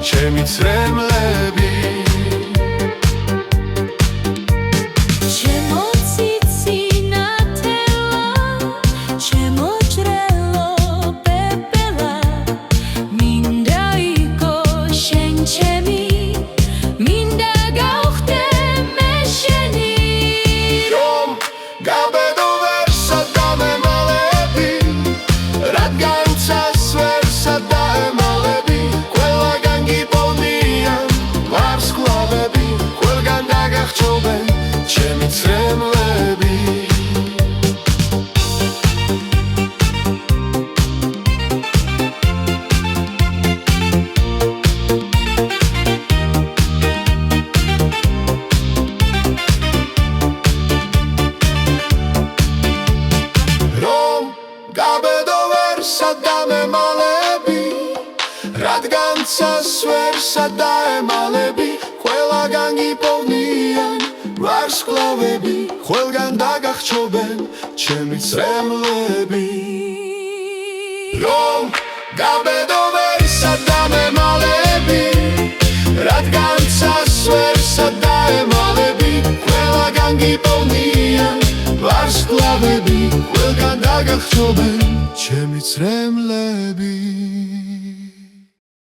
ჩემი წრემლები რადგან სასვერსა დაემალები ყველაგან გიპოვნიან ვარსკვლავები ყველგან დაგახჩობენ ჩემი წრემლები რომ გაბედო ვერსა დამემალები რადგან სასვერსა დაემალები ყველაგან გიპოვნიან ვარსკვლავები ყველგან დაგახჩობენ ჩემი წრემლები